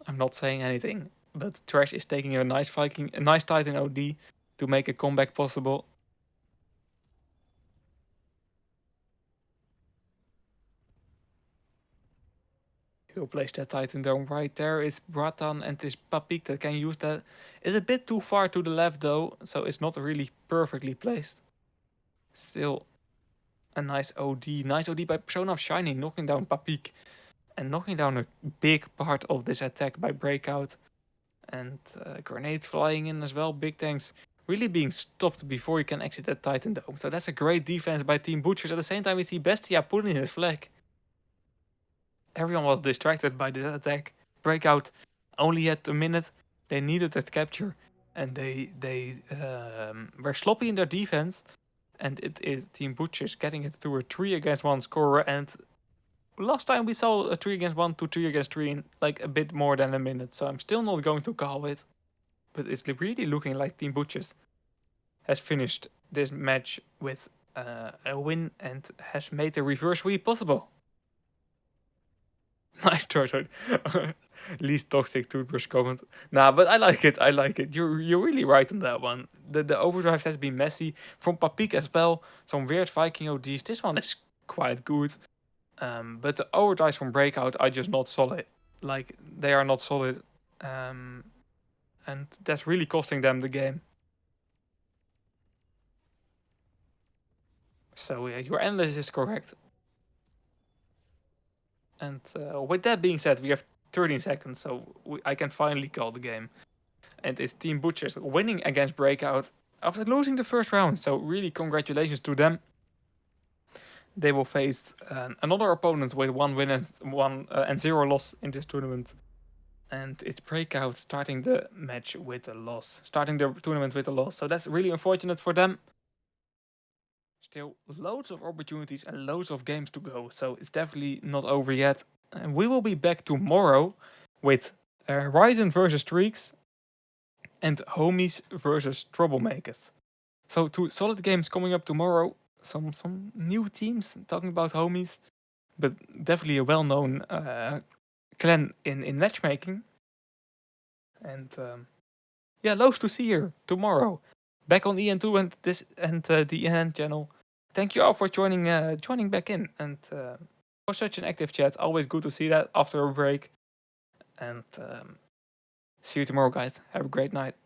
I'm not saying anything, but Trash is taking a nice Viking, a nice Titan OD to make a comeback possible. He'll place that Titan Dome right there. It's Bratan and this Papik that can use that. It's a bit too far to the left though, so it's not really perfectly placed. Still a nice OD. Nice OD by Persona of Shiny, knocking down Papik and knocking down a big part of this attack by Breakout. And grenades flying in as well. Big tanks really being stopped before he can exit that Titan Dome. So that's a great defense by Team Butchers. At the same time, we see Bestia putting his flag. Everyone was distracted by the attack. Breakout only had a minute. They needed that capture. And they were sloppy in their defense. And it is Team Butchers getting it to a 3 against 1 score. And last time we saw a 3 against 1 to 3 against 3 in like a bit more than a minute. So I'm still not going to call it. But it's really looking like Team Butchers has finished this match with a win and has made the reverse sweep possible. Nice turtle. Least toxic toothbrush comment. Nah, but I like it. I like it. You're really right on that one. The overdrive has been messy from Papik as well. Some weird Viking ODs. This one is quite good. But the overdrives from Breakout are just not solid. Like they are not solid. And that's really costing them the game. So yeah, your analysis is correct. And with that being said, we have 13 seconds, so I can finally call the game. And it's Team Butchers winning against Breakout after losing the first round. So really congratulations to them. They will face another opponent with 1 win and 0 loss in this tournament. And it's Breakout starting the match with a loss, starting the tournament with a loss. So that's really unfortunate for them. Still loads of opportunities and loads of games to go, so it's definitely not over yet. And we will be back tomorrow with Ryzen versus Streaks and Homies versus Troublemakers. So two solid games coming up tomorrow. Some new teams talking about Homies, but definitely a well-known clan in matchmaking. And yeah, loads to see here tomorrow. Back on EN2 and the EN channel. Thank you all for joining back in and for such an active chat. Always good to see that after a break. And see you tomorrow, guys. Have a great night.